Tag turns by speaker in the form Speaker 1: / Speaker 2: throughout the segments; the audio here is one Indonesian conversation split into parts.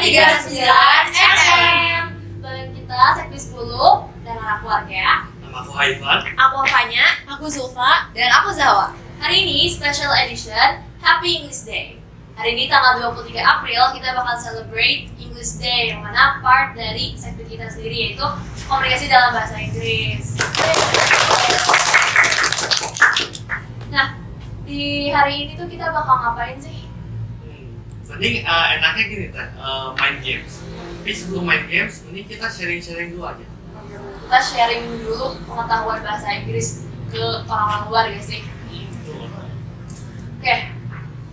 Speaker 1: 103,9 FM. Bareng kita Sekti 10 dan anak keluarga.
Speaker 2: Nama aku Haifan.
Speaker 1: Aku Fanya.
Speaker 3: Aku Zulfa.
Speaker 1: Dan aku Zawa. Hari ini special edition Happy English Day. Hari ini tanggal 23 April kita bakal celebrate English Day, yang mana part dari Sekti kita sendiri yaitu komunikasi dalam bahasa Inggris. Nah, di hari ini tuh kita bakal ngapain sih?
Speaker 2: Mending enaknya gini Teh, main games. Tapi sebelum main games, mending kita sharing-sharing dulu aja.
Speaker 1: Kita sharing dulu pengetahuan bahasa Inggris ke orang-orang luar ya sih. Oke,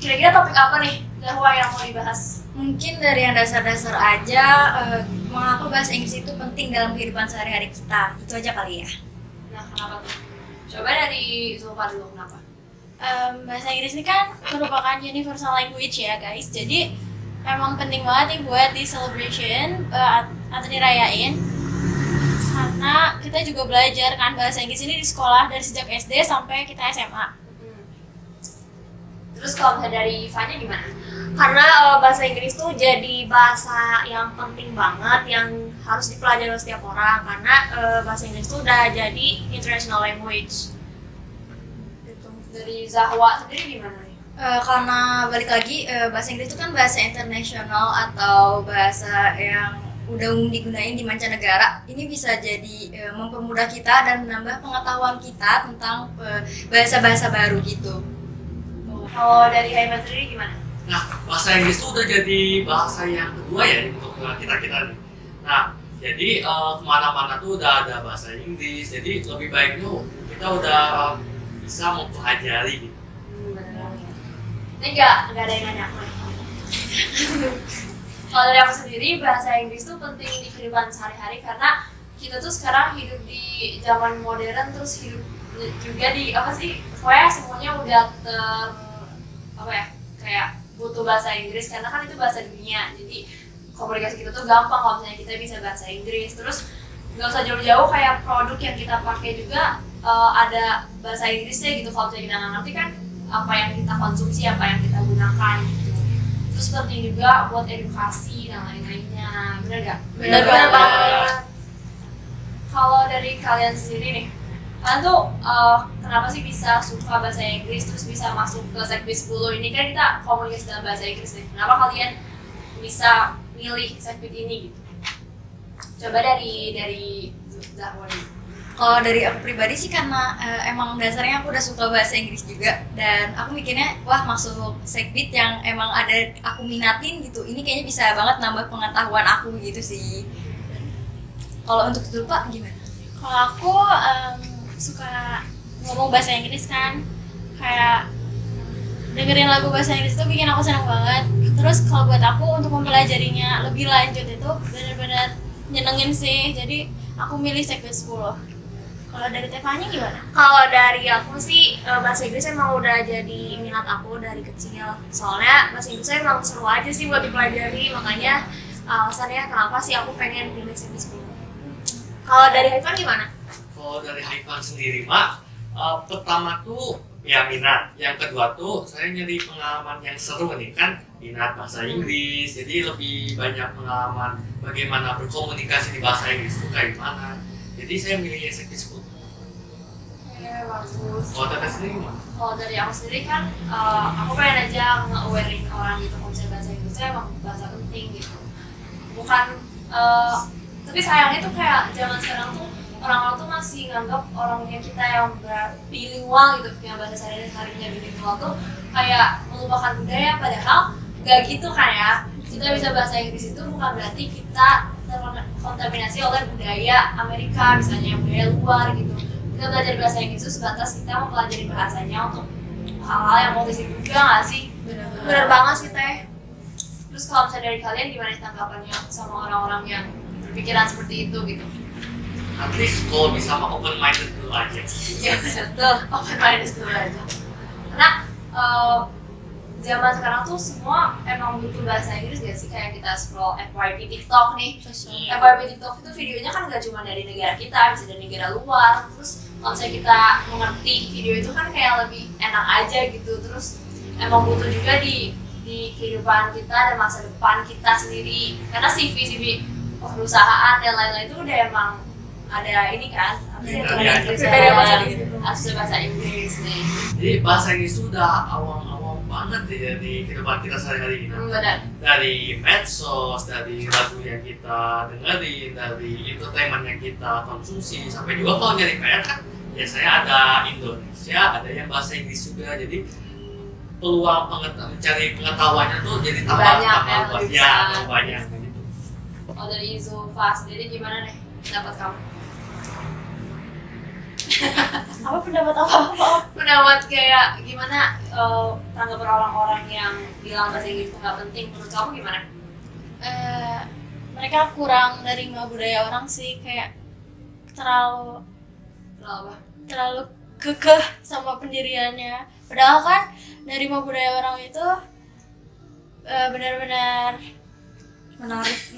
Speaker 1: kira-kira topik apa nih Zahwa yang mau dibahas?
Speaker 3: Mungkin dari yang dasar-dasar aja, mengapa bahasa Inggris itu penting dalam kehidupan sehari-hari kita. Itu aja kali ya.
Speaker 1: Nah, kenapa tuh? Coba dari Zulfa dulu, kenapa?
Speaker 3: Bahasa Inggris ini kan merupakan universal language ya guys. Jadi emang penting banget nih buat di celebration atau dirayain. Karena kita juga belajar kan bahasa Inggris ini di sekolah dari sejak SD sampai kita SMA.
Speaker 1: Terus kalau misalnya dari Fanya gimana?
Speaker 4: Karena bahasa Inggris tuh jadi bahasa yang penting banget yang harus dipelajari oleh setiap orang, karena bahasa Inggris tuh udah jadi international language.
Speaker 1: Dari Zahwa sendiri gimana nih?
Speaker 3: Karena balik lagi bahasa Inggris itu kan bahasa internasional atau bahasa yang udah umum digunain di mancanegara. Ini bisa jadi mempermudah kita dan menambah pengetahuan kita tentang bahasa-bahasa baru gitu.
Speaker 1: Kalau dari Haifan sendiri gimana?
Speaker 2: Nah, bahasa Inggris itu udah jadi bahasa yang kedua ya untuk kita nih. Nah, jadi kemana-mana tuh udah ada bahasa Inggris. Jadi lebih baik tuh kita udah bisa mempelajari gitu.
Speaker 1: Benar. Ini nggak ada yang nanya aku. Kalau dari aku sendiri, bahasa Inggris tuh penting di kehidupan sehari-hari karena kita tuh sekarang hidup di zaman modern, terus hidup juga di pokoknya semuanya udah kayak butuh bahasa Inggris karena kan itu bahasa dunia. Jadi komunikasi kita tuh gampang kalau misalnya kita bisa bahasa Inggris. Terus nggak usah jauh-jauh, kayak produk yang kita pakai juga ada bahasa Inggrisnya gitu. Kalau misalnya kita nggak ngerti kan apa yang kita konsumsi, apa yang kita gunakan gitu. Terus penting juga buat edukasi dan lain-lainnya. Bener nggak?
Speaker 3: Bener
Speaker 1: banget. Kalau dari kalian sendiri nih, kalian tuh kenapa sih bisa suka bahasa Inggris terus bisa masuk ke Sekti 10 ini? Kan kita komunikasi dalam bahasa Inggris nih. Kenapa kalian bisa milih Sekti ini gitu? Coba dari Zahwa dulu.
Speaker 3: Kalau dari aku pribadi sih karena emang dasarnya aku udah suka bahasa Inggris juga, dan aku mikirnya wah masuk Sekbid yang emang ada aku minatin gitu, ini kayaknya bisa banget nambah pengetahuan aku gitu sih. Kalau untuk Zulfa gimana?
Speaker 5: Kalau aku suka ngomong bahasa Inggris kan, kayak dengerin lagu bahasa Inggris itu bikin aku senang banget. Terus kalau buat aku untuk mempelajarinya lebih lanjut itu benar-benar nyenengin sih, jadi aku milih Sekbid 10. Kalau dari Tefanya gimana?
Speaker 4: Kalau dari aku sih bahasa Inggris emang udah jadi minat aku dari kecil. Soalnya bahasa Inggris emang seru aja sih buat dipelajari, makanya alasannya kenapa sih aku pengen pilih Sekbid 10. Kalau dari Haifan gimana?
Speaker 2: Kalau dari Haifan sendiri, Mak, pertama tuh ya minat. Yang kedua tuh saya nyari pengalaman yang seru nih kan, minat bahasa Inggris. Jadi lebih banyak pengalaman bagaimana berkomunikasi di bahasa Inggris itu kayak gimana. Jadi saya milih Sekti 10.
Speaker 1: Bagus.
Speaker 2: Kalau Teteh sendiri gimana?
Speaker 1: Kalau dari aku sendiri kan, aku pengen aja nge-awarein orang gitu kalau misalnya bahasa Inggrisnya emang bahasa penting gitu. Bukan, tapi sayangnya tuh kayak zaman sekarang tuh orang-orang tuh masih nganggap orangnya kita yang bilingual gitu, yang bahasa sehari-harinya bilingual tuh kayak melupakan budaya, padahal gak gitu kan ya. Kita bisa bahasa Inggris itu bukan berarti kita terkontaminasi oleh budaya Amerika misalnya, budaya luar gitu. Kita belajar bahasa Inggris itu sebatas kita mempelajari bahasanya untuk hal-hal yang positif juga nggak sih?
Speaker 4: Bener banget sih Teh.
Speaker 1: Terus kalau misalnya dari kalian gimana sih tanggapannya sama orang-orang yang berpikiran seperti itu gitu?
Speaker 2: At least kalau bisa mah open minded dulu aja.
Speaker 1: Iya betul, open minded dulu aja. Karena zaman sekarang tuh semua emang butuh bahasa Inggris gak sih? Kayak kita scroll FYP TikTok nih. FYP TikTok itu videonya kan gak cuma dari negara kita, bisa dari negara luar. Terus kalau misalnya kita mengerti video itu kan kayak lebih enak aja gitu. Terus emang butuh juga di kehidupan kita dan masa depan kita sendiri. Karena CV perusahaan dan lain-lain itu udah emang ada ini kan,
Speaker 2: Kriteria
Speaker 4: bahasa
Speaker 1: Inggris, harus bahasa Inggris nih.
Speaker 2: Jadi bahasa Inggris itu udah awam-awam banget ya di kehidupan kita sehari-hari ini.
Speaker 1: Benar.
Speaker 2: Dari medsos, dari lagu yang kita dengerin, dari entertainment yang kita konsumsi, sampai juga kalau nyari PR kan biasanya ada Indonesia, ada yang bahasa Inggris juga. Jadi peluang mencari pengetahuannya tuh jadi
Speaker 1: Banyak ya,
Speaker 2: tambah
Speaker 1: lebih
Speaker 2: ya,
Speaker 1: besar.
Speaker 2: tambah banyak gitu.
Speaker 1: Oh, dari Zulfa sendiri gimana nih pendapat kamu?
Speaker 3: Apa pendapat apa?
Speaker 1: Pendapat kayak gimana tanggapan orang-orang yang bilang bahasa Inggris itu nggak penting, menurut kamu gimana?
Speaker 3: Mereka kurang nerima budaya orang sih, kayak terlalu
Speaker 1: Kenapa?
Speaker 3: terlalu kekeh sama pendiriannya. Padahal kan nerima budaya orang itu benar-benar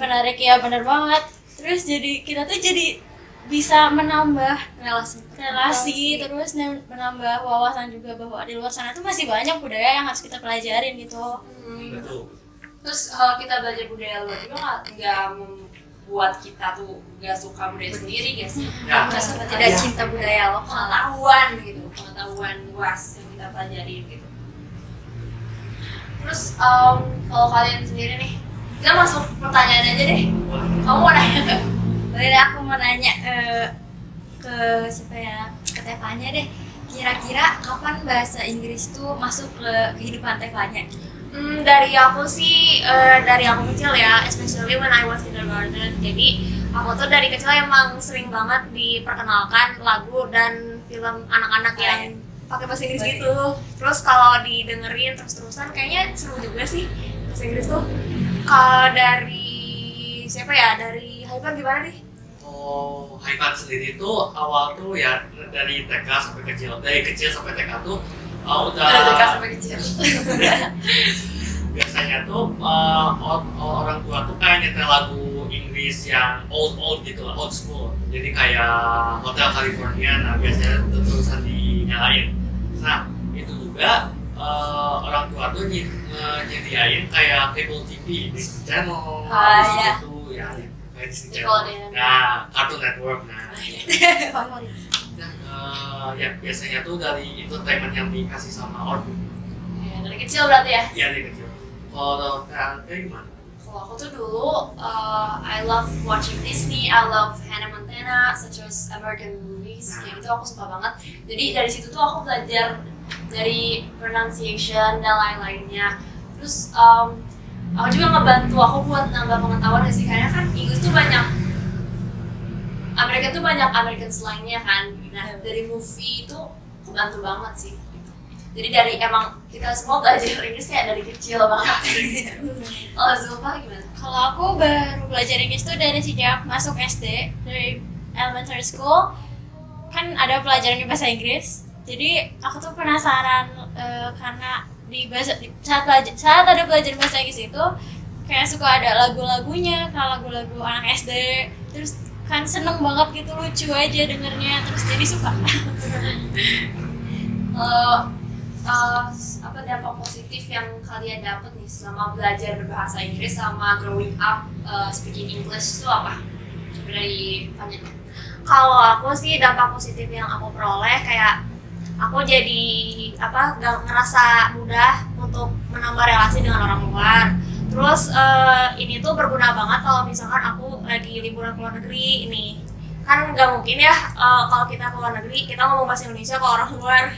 Speaker 3: menarik ya, benar banget. Terus jadi kita tuh jadi bisa menambah relasi terus menambah wawasan juga bahwa di luar sana tuh masih banyak budaya yang harus kita pelajarin gitu.
Speaker 2: Betul.
Speaker 1: Terus kita belajar budaya luar juga nggak membuat kita tuh nggak suka budaya sendiri, guys sih?
Speaker 2: Ya.
Speaker 1: Nggak suka
Speaker 4: Tidak cinta budaya lokal.
Speaker 1: pengetahuan gitu, pengetahuan luas yang kita pelajari gitu. Terus kalau kalian sendiri nih, kita masuk pertanyaan aja deh. Kamu mau nanya nggak?
Speaker 4: Boleh deh, aku mau nanya ke siapa ya? Ke Tevanya deh. Kira-kira kapan bahasa Inggris tuh masuk ke kehidupan Tevanya? Dari aku sih, dari aku kecil ya, especially when I was kindergarten. Jadi aku tuh dari kecil emang sering banget diperkenalkan lagu dan film anak-anak yang pakai bahasa Inggris gitu. Terus kalau didengerin terus-terusan kayaknya seru juga sih bahasa Inggris tuh. Kalau dari siapa ya? Dari Haifan gimana nih?
Speaker 2: Oh, Haifan sendiri tuh awal tuh ya dari TK sampai kecil, dari kecil sampai TK tuh udah
Speaker 1: Dari TK sampai kecil.
Speaker 2: biasanya tuh orang tua tuh kayak nyetel lagu Inggris yang old gitu, old school. Jadi kayak Hotel California, nah biasanya terusan dinyalain. Nah itu juga orang tua tuh nyediain kayak cable TV, Disney Channel,
Speaker 1: Iya.
Speaker 2: gitu ya, kayak Disney
Speaker 1: Nickelodeon.
Speaker 2: Channel. Nah, Cartoon Network. Nah,
Speaker 3: Favorit.
Speaker 2: ya biasanya tuh dari entertainment yang dikasih sama orang.
Speaker 1: Ya, dari kecil berarti ya.
Speaker 2: Ya dari kecil. Kalau kayak gimana?
Speaker 1: Kalau aku tuh dulu, I love watching Disney, I love Hannah Montana, such as American movies, kayak gitu aku suka banget. Jadi dari situ tuh aku belajar dari pronunciation dan lain-lainnya. Terus aku juga ngebantu aku buat nambah pengetahuan sih, karena kan Inggris tuh banyak, Amerika tuh banyak American slangnya kan. Nah dari movie itu kebantu banget sih. Jadi dari emang kita semua belajar Inggris kayak dari kecil banget. Oh, Zulfa gimana?
Speaker 3: Kalau aku baru belajar Inggris tuh dari sejak masuk SD, dari elementary school kan ada pelajaran bahasa Inggris. Jadi aku tuh penasaran karena saat ada pelajaran bahasa Inggris itu kayak suka ada lagu-lagunya, kayak lagu-lagu anak SD. Terus kan seneng banget gitu, lucu aja dengernya, terus jadi suka.
Speaker 1: Apa dampak positif yang kalian dapat nih selama belajar berbahasa Inggris sama growing up speaking English itu apa? Coba dari Fanya.
Speaker 4: Kalau aku sih dampak positif yang aku peroleh kayak aku jadi gak ngerasa mudah untuk menambah relasi dengan orang luar. Terus ini tuh berguna banget kalau misalkan aku lagi liburan ke luar negeri ini. Kan nggak mungkin ya kalau kita ke luar negeri kita ngomong bahasa Indonesia ke orang luar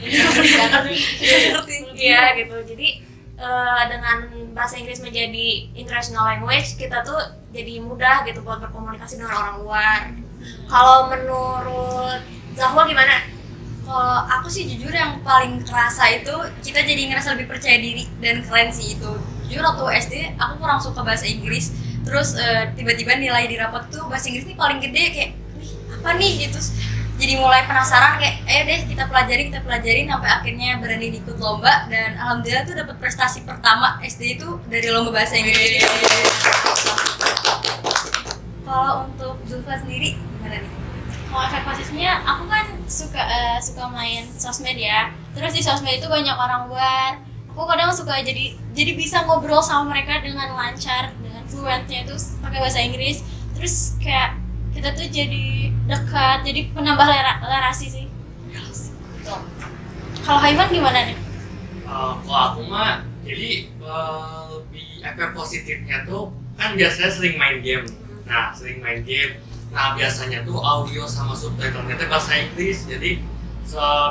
Speaker 4: iya gitu. Jadi dengan bahasa Inggris menjadi international language kita tuh jadi mudah gitu buat berkomunikasi dengan orang luar. Kalau menurut Zahwa gimana?
Speaker 5: Kalau aku sih jujur yang paling kerasa itu kita jadi ngerasa lebih percaya diri dan keren sih itu. Jujur waktu SD aku kurang suka bahasa Inggris, terus tiba-tiba nilai di rapot tuh bahasa Inggris nih paling gede, kayak apa nih gitu. Jadi mulai penasaran kayak ayo deh kita pelajarin sampai akhirnya berani ikut lomba dan alhamdulillah tuh dapat prestasi pertama SD itu dari lomba bahasa Inggris. Kalau untuk Zulfa sendiri gimana nih?
Speaker 3: Kalau efek positifnya, aku kan suka main sosmed ya. Terus di sosmed itu banyak orang luar. Aku aku kadang suka jadi bisa ngobrol sama mereka dengan lancar, dengan fluentnya itu pakai bahasa Inggris. Terus kayak kita tuh jadi dekat, jadi penambah relasi sih.
Speaker 1: Betul.
Speaker 3: Kalau Haiwan gimana nih?
Speaker 2: Kalau aku mah jadi lebih efek positifnya tuh kan biasanya sering main game. Nah sering main game. Nah biasanya tuh audio sama subtitlenya tuh bahasa Inggris. Jadi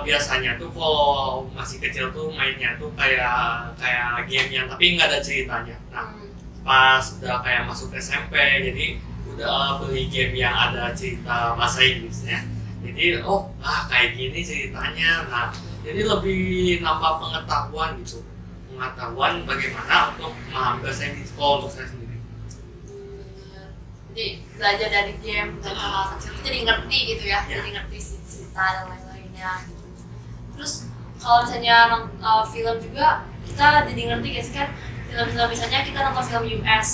Speaker 2: biasanya tuh kalau masih kecil tuh mainnya tuh kayak game yang tapi nggak ada ceritanya. Nah pas udah kayak masuk SMP jadi udah beli game yang ada cerita bahasa Inggrisnya. Jadi kayak gini ceritanya. Nah jadi lebih nambah pengetahuan gitu, pengetahuan bagaimana untuk memahami bahasa Inggris kalau untuk saya sendiri.
Speaker 1: Jadi belajar dari game dan hal kecil itu jadi ngerti gitu ya,
Speaker 2: Ya.
Speaker 1: jadi ngerti cerita dan lain-lainnya gitu. Terus kalau misalnya film juga kita jadi ngerti gak sih kan, film-film misalnya kita nonton film US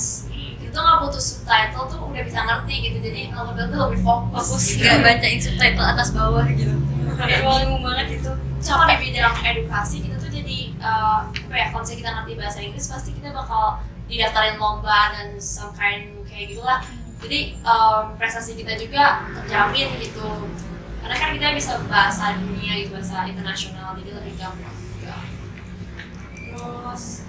Speaker 1: itu nggak butuh subtitle tuh udah bisa ngerti gitu, jadi nonton film tuh lebih fokus
Speaker 5: Nggak bacain subtitle atas bawah gitu. Bingung banget itu.
Speaker 1: Sama di bidang edukasi kita tuh jadi kalau misalnya kita ngerti bahasa Inggris pasti kita bakal didaftarin lomba dan some kind kayak gitulah. Jadi prestasi kita juga terjamin gitu. Karena kan kita bisa bahasa dunia gitu, bahasa internasional, jadi lebih gampang juga. Terus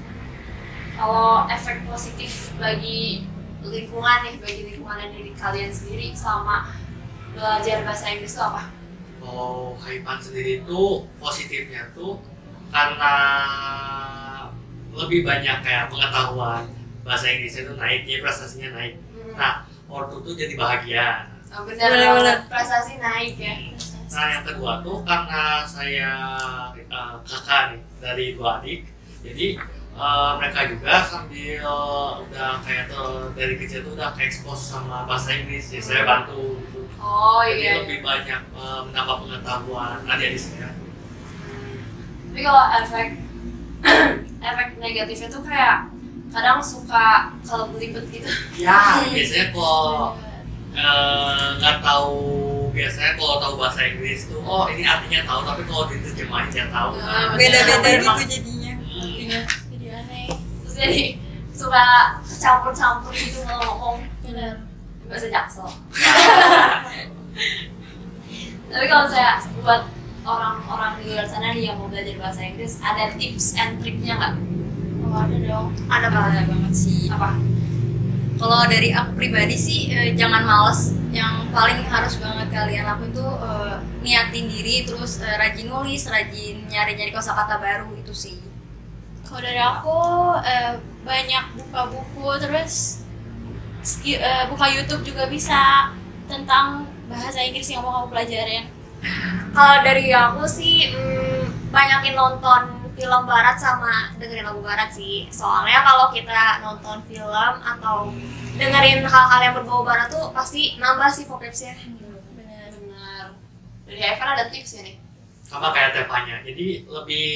Speaker 1: kalau efek positif bagi lingkungan nih, bagi lingkungan dan diri kalian sendiri selama belajar bahasa Inggris itu apa?
Speaker 2: Kalau Haipan sendiri tuh positifnya tuh karena lebih banyak kayak pengetahuan bahasa Inggrisnya tuh naik, ya prestasinya naik. Nah, ortu tuh jadi bahagia.
Speaker 1: Benar-benar prestasi naik ya.
Speaker 2: Nah, yang kedua tuh karena saya kakak nih dari 2 adik, jadi mereka juga sambil udah kayak dari kecil tuh udah ke-expose sama bahasa Inggris, jadi saya bantu gitu.
Speaker 1: Oh
Speaker 2: Jadi
Speaker 1: iya.
Speaker 2: lebih banyak menambah pengetahuan adik-adik saya.
Speaker 1: Tapi kalau efek negatifnya tuh kayak kadang suka kalau belibet gitu.
Speaker 2: Ya, biasanya kalau nggak tahu, biasanya kalau tahu bahasa Inggris tuh, ini artinya tahu, tapi kalau diterjemahin nggak tahu.
Speaker 5: Beda-beda
Speaker 1: Emang.
Speaker 5: gitu jadinya.
Speaker 3: Jadi aneh.
Speaker 1: Terus jadi suka campur-campur gitu kalau ngomong.
Speaker 3: Benar.
Speaker 1: Bahasa Jaksel. Tapi kalau saya buat orang-orang di luar sana nih yang mau belajar bahasa Inggris, ada tips and triknya nggak?
Speaker 3: Oh, ada dong.
Speaker 1: Ada
Speaker 5: Ada banget sih.
Speaker 1: Apa?
Speaker 5: Kalau dari aku pribadi sih jangan males. Yang paling harus banget kalian lakuin tuh niatin diri, terus rajin nulis, rajin nyari-nyari kosakata baru itu sih.
Speaker 3: Kalau dari aku banyak buka buku, terus buka YouTube juga bisa tentang bahasa Inggris yang mau kamu pelajarin.
Speaker 4: Kalau dari aku sih banyakin nonton film barat sama dengerin lagu barat sih. Soalnya kalau kita nonton film atau dengerin hal-hal yang berbau barat tuh pasti nambah sih vocabsnya.
Speaker 1: Benar. Dari Evan ada tips ya nih?
Speaker 2: Sama kayak Tevanya, jadi lebih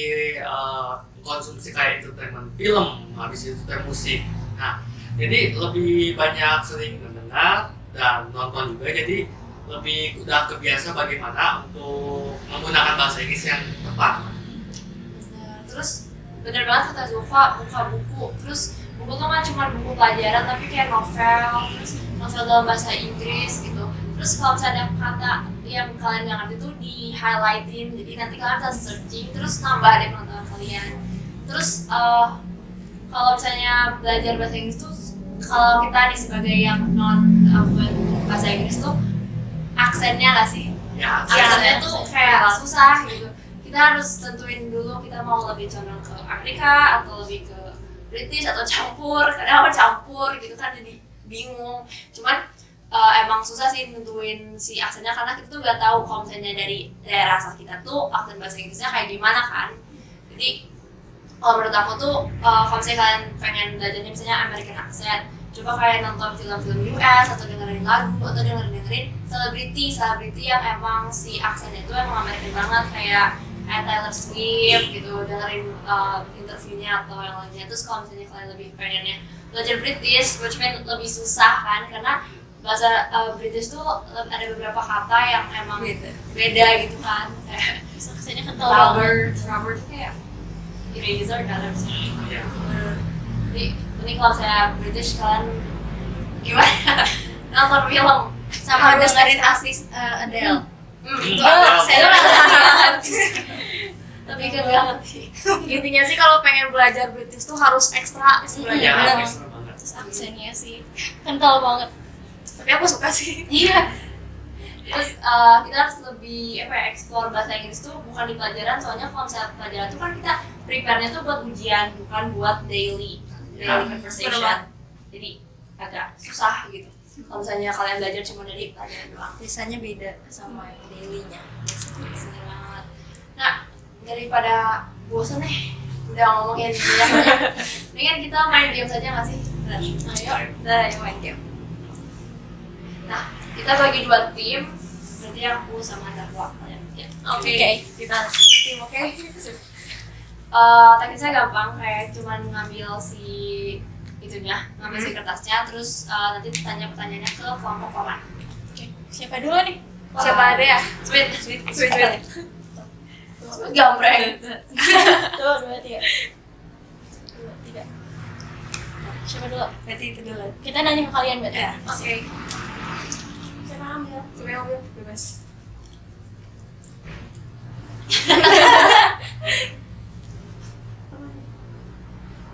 Speaker 2: konsumsi kayak entertainment film, habis itu musik. Nah, jadi lebih banyak sering mendengar dan nonton juga, jadi lebih udah kebiasa bagaimana untuk menggunakan bahasa Inggris yang tepat.
Speaker 1: Benar. Terus benar banget kata Zulfa, buka buku. Terus buku tuh nggak cuma buku pelajaran tapi kayak novel, terus novel dalam bahasa Inggris gitu. Terus kalau misalnya ada kata yang kalian nggak ngerti tuh di highlightin, jadi nanti kalian bisa searching, terus nambah deh pengetahuan kalian. Terus kalau misalnya belajar bahasa Inggris tuh, kalau kita nih sebagai yang non bahasa Inggris tuh aksennya nggak sih?
Speaker 2: Ya,
Speaker 1: Aksennya tuh kayak susah gitu. Kita harus tentuin dulu kita mau lebih condong ke Amerika atau lebih ke British atau campur. Kadang campur gitu kan jadi bingung. Cuman emang susah sih nentuin si aksennya karena kita tuh nggak tahu kalau misalnya dari daerah asal kita tuh aksen bahasa Inggrisnya kayak gimana kan. Jadi kalau menurut aku tuh kalau misalnya kalian pengen belajarnya misalnya American accent, coba kayak nonton film-film US atau dengerin lagu atau dengerin selebriti yang emang si aksennya itu emang American banget, kayak Taylor Swift gitu, dengerin interviewnya atau yang lainnya. Terus kalau misalnya kalian lebih pengennya belajar British, which mean lebih susah kan karena bahasa British tuh ada beberapa kata yang emang beda gitu kan, kayak
Speaker 3: Terus aksennya kental banget.
Speaker 1: rubber tuh kayak eraser kan harusnya.
Speaker 2: Iya.
Speaker 1: Jadi ini kalau saya British kalian gimana? Nonton film
Speaker 4: Sama
Speaker 1: harus
Speaker 4: dengerin
Speaker 1: asli.
Speaker 4: Adele.
Speaker 1: Itu
Speaker 2: Adele.
Speaker 1: saya nggak ngerti. Tapi kan nggak ngerti.
Speaker 4: Intinya sih kalau pengen belajar British tuh harus ekstra
Speaker 2: Iya,
Speaker 4: belajar.
Speaker 3: bener.
Speaker 2: ekstra banget.
Speaker 3: Terus aksennya sih kental banget.
Speaker 4: Tapi aku suka sih.
Speaker 1: Iya. Terus kita harus lebih explore bahasa Inggris tuh bukan di pelajaran, soalnya kalau misalnya pelajaran tuh kan kita prepare-nya tuh buat ujian, bukan buat daily conversation. Jadi agak susah gitu. Kalau misalnya kalian belajar cuma dari pelajaran doang.
Speaker 3: Biasanya beda sama yang dailynya.
Speaker 1: Seneng banget. Nah, daripada bosan nih udah ngomongin banyak, mendingan kita main game saja nggak sih? Ayo main game. Nah, kita bagi 2 tim, berarti aku sama Darwa kalian. Ya.
Speaker 4: Oke. Kita tim oke.
Speaker 1: Teknisnya gampang, kayak cuman ngambil si itunya, ngambil si kertasnya, terus nanti tanya pertanyaannya ke kelompok lawan.
Speaker 3: Oke, siapa dulu nih?
Speaker 4: Siapa ada ya?
Speaker 1: Sweet.
Speaker 4: Sweet.
Speaker 1: Gambreng.
Speaker 3: Tuh, 2, 3. 2, 3. Siapa dulu?
Speaker 4: Berarti itu dulu.
Speaker 3: Kita nanya ke kalian berarti.
Speaker 1: Ya.
Speaker 4: Oke.
Speaker 1: Siapa ambil?
Speaker 4: Coba yang ambil bebas.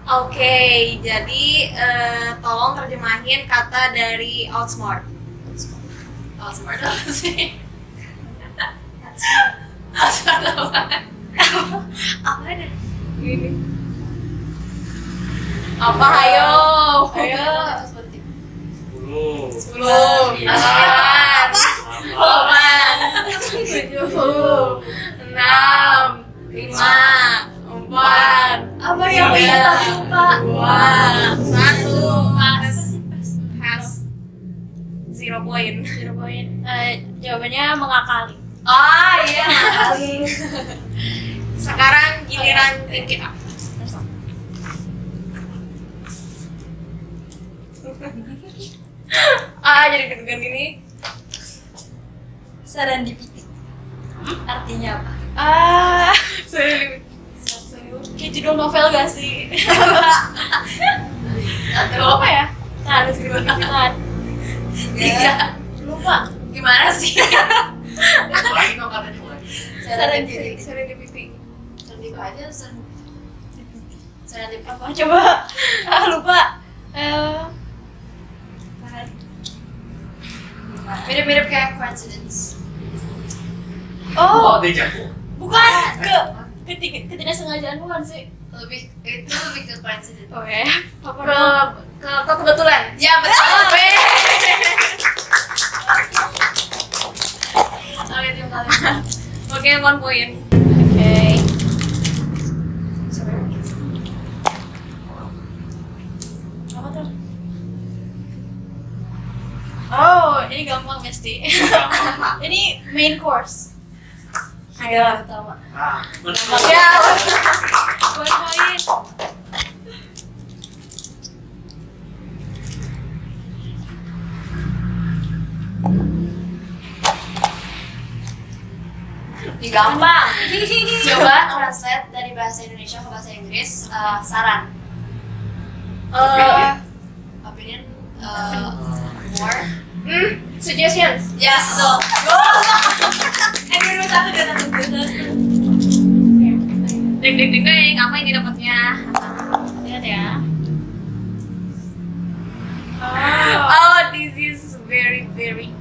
Speaker 4: Oke, jadi tolong terjemahin kata dari outsmart.
Speaker 1: Oh, smart apa sih? Smart apa?
Speaker 4: Apa ada? Ini. Apa? Ayo.
Speaker 1: Ayo. Itu seperti
Speaker 2: 10.
Speaker 4: 10, 9, 8, 7, 6, 5, 4, 3, 2, 1.
Speaker 1: Apa yang kita lupa?
Speaker 4: Pass. 0 point.
Speaker 3: 0 poin. Jawabannya mengakali.
Speaker 1: Ah iya.
Speaker 4: Sekarang giliran tim kita. Jadi deg-degan gini.
Speaker 3: Serendipity. Artinya apa? Kayak judul novel gak sih?
Speaker 1: Atau apa ya?
Speaker 3: Harus dibuat.
Speaker 1: Iya.
Speaker 3: Lupa.
Speaker 1: Gimana sih?
Speaker 2: Lagi dong katanya lagi.
Speaker 3: Serendipity.
Speaker 4: Serendipity.
Speaker 1: Serendip aja serendip
Speaker 3: Apa? Coba. Lupa.
Speaker 1: mirip-mirip kayak coincidence.
Speaker 2: Oh,
Speaker 3: Oh,
Speaker 2: deja vu.
Speaker 3: bukan. Ketidaksengajaan bukan sih?
Speaker 1: Lebih ke coincidence.
Speaker 3: Oh ya.
Speaker 4: Ke kebetulan.
Speaker 1: Ya betul. Oke, tim kalian.
Speaker 4: Oke, 1 point.
Speaker 3: Oke. Apa tuh? Oh, ini gampang mesti. Ini main course.
Speaker 4: Ayo.
Speaker 3: Pertama.
Speaker 2: Ah, betul.
Speaker 3: Ya. Buat poin.
Speaker 1: Ini gampang. Coba translate dari bahasa Indonesia ke bahasa Inggris. Saran. Opinion. More.
Speaker 4: Suggestions.
Speaker 1: Ya, betul.
Speaker 4: Dulu satu dan satu. Ding ding ding ding. Apa ini dapatnya?
Speaker 3: Lihat ya.
Speaker 4: Oh, this is very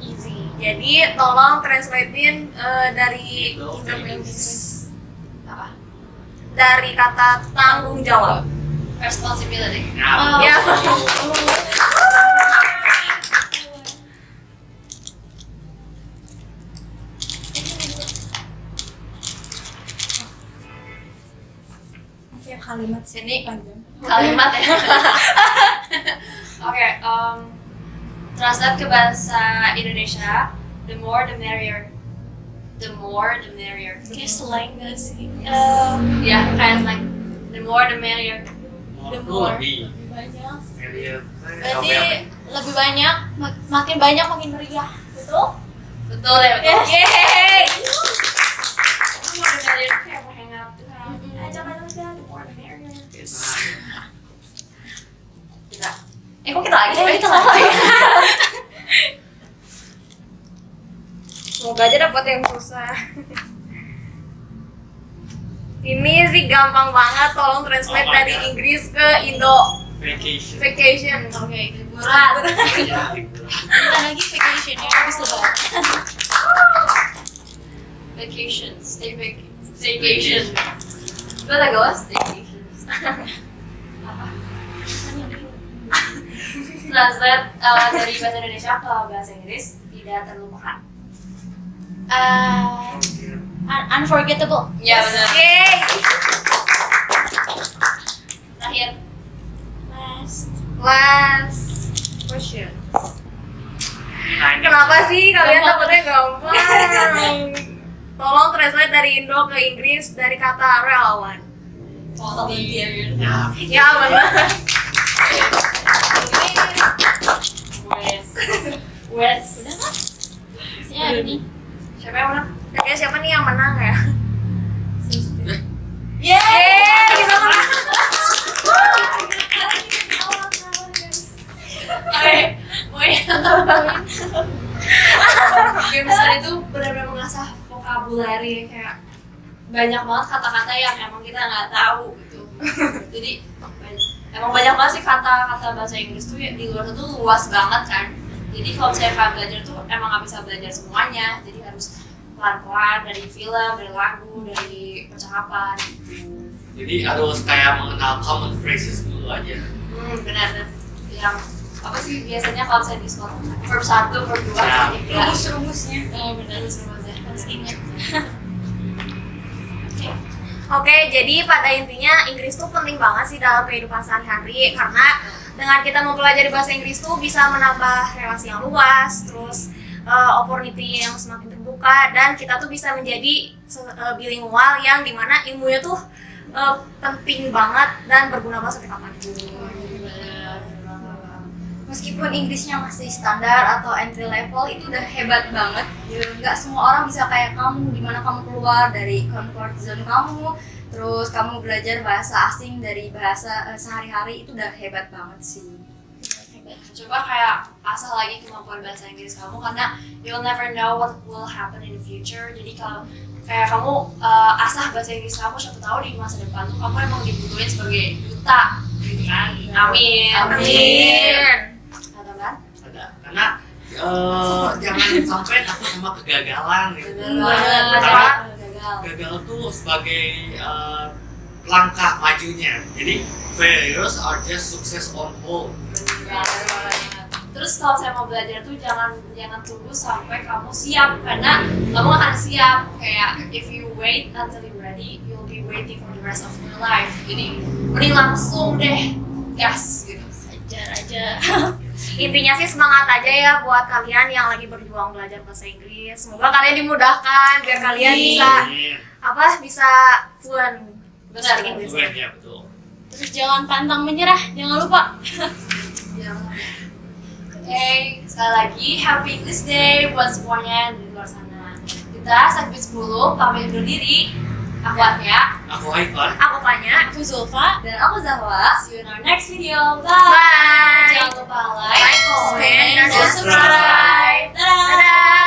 Speaker 4: easy. Jadi tolong translatein dari Indonesia.
Speaker 1: Apa?
Speaker 4: Dari kata tanggung jawab.
Speaker 1: Responsibility.
Speaker 2: Nah,
Speaker 4: Ya.
Speaker 3: Kalimat sini panjang.
Speaker 1: Kalimat ya. Oke, translate ke bahasa Indonesia. The more the merrier. The more the merrier.
Speaker 3: Kayak slang gak sih?
Speaker 1: Ya, kayak like the more the merrier.
Speaker 2: more tuh
Speaker 3: more.
Speaker 2: lebih.
Speaker 3: Banyak.
Speaker 2: Merrier.
Speaker 3: Berarti lebih banyak, makin banyak makin meriah. Betul?
Speaker 1: Betul ya, betul.
Speaker 3: Yes.
Speaker 4: Yeay.
Speaker 1: The more the merrier kayak mau hangout. Ajak the more the Kok kita lagi?
Speaker 3: Kita lagi.
Speaker 4: Semoga aja dapat yang susah. Ini sih gampang banget, tolong translate
Speaker 2: Oh my
Speaker 4: dari
Speaker 2: God.
Speaker 4: Inggris ke Indo.
Speaker 2: Vacation.
Speaker 4: Vacation.
Speaker 3: Oke,
Speaker 1: Liburan.
Speaker 2: Ya,
Speaker 3: kita lagi vacation ya, habis lebaran.
Speaker 1: Vacation. Staycation. Gue lagi lo staycation. Apa? Translate dari bahasa Indonesia ke bahasa Inggris tidak terlupakan.
Speaker 3: Unforgettable.
Speaker 1: Ya benar.
Speaker 4: Yeay.
Speaker 1: Terakhir.
Speaker 4: Last question.
Speaker 2: Nah, ini
Speaker 4: Kenapa sih kalian
Speaker 3: Gampang.
Speaker 4: takutnya gampang? Tolong translate dari Indo ke Inggris dari kata relawan.
Speaker 1: Volunteer.
Speaker 2: ya,
Speaker 4: Ya benar.
Speaker 1: Wes.
Speaker 3: Udah kan? Masih ada nih.
Speaker 1: Siapa yang menang?
Speaker 4: Kayaknya siapa nih yang menang ya?
Speaker 3: Yeay!
Speaker 4: Kita menang.
Speaker 1: Game Star itu benar-benar mengasah vocabulary kayak banyak banget kata-kata yang emang kita nggak tahu gitu. Jadi emang banyak banget sih kata-kata bahasa Inggris tuh ya, di luar itu luas banget kan. Jadi kalau misalnya kalian belajar tuh emang nggak bisa belajar semuanya. Jadi harus pelan-pelan dari film, dari lagu, dari percakapan gitu.
Speaker 2: jadi harus kayak mengenal common phrases dulu aja.
Speaker 1: Benar. Yang apa sih biasanya kalau misalnya di sekolah verb 1, verb 2,
Speaker 2: Ya.
Speaker 1: verb 3.
Speaker 3: Rumus-rumusnya.
Speaker 1: Benar, rumus-rumusnya harus ingat.
Speaker 4: Oke, jadi pada intinya Inggris tuh penting banget sih dalam kehidupan sehari-hari karena dengan kita mempelajari bahasa Inggris tuh bisa menambah relasi yang luas, terus opportunity yang semakin terbuka dan kita tuh bisa menjadi bilingual yang dimana ilmunya tuh penting banget dan berguna banget sampai kapanpun.
Speaker 5: Meskipun Inggrisnya masih standar atau entry level itu udah hebat banget. Nggak semua orang bisa kayak kamu, dimana kamu keluar dari comfort zone kamu, terus kamu belajar bahasa asing dari bahasa sehari-hari itu udah hebat banget sih.
Speaker 1: Coba kayak asah lagi kemampuan bahasa Inggris kamu karena you'll never know what will happen in the future. Jadi kalau kayak kamu asah bahasa Inggris kamu, siapa tahu di masa depan tuh kamu emang dibutuhin sebagai duta gitu kan. Amin. Ada kan?
Speaker 2: Ada karena jangan sampai takut sama kegagalan gitu.
Speaker 1: Bener
Speaker 2: Karena
Speaker 1: banget. Gagal.
Speaker 2: gagal tuh sebagai langkah majunya. Jadi failures are just success on hold.
Speaker 1: Terus kalau saya mau belajar tuh jangan tunggu sampai kamu siap karena kamu akan siap. Kayak if you wait until you're ready, you'll be waiting for the rest of your life. Jadi mending langsung deh gas gitu.
Speaker 3: Ajar aja.
Speaker 4: Intinya sih semangat aja ya buat kalian yang lagi berjuang belajar bahasa Inggris. Semoga kalian dimudahkan biar kalian bisa fluent
Speaker 1: Benar,
Speaker 4: speak English.
Speaker 2: Ya betul.
Speaker 3: Terus jangan pantang menyerah, jangan lupa.
Speaker 1: Oke, sekali lagi Happy English Day buat semuanya di luar sana. Kita segmen 10 pamit undur diri. Aku Atia,
Speaker 2: Aku Haifar.
Speaker 4: Aku Fanya.
Speaker 3: Aku Zulfa.
Speaker 1: dan aku Zahwa. See you in our next video. Bye.
Speaker 4: Bye.
Speaker 1: Jangan lupa like,
Speaker 4: Like, comment, dan
Speaker 1: dan
Speaker 4: subscribe.
Speaker 1: Dadah.
Speaker 4: Dadah.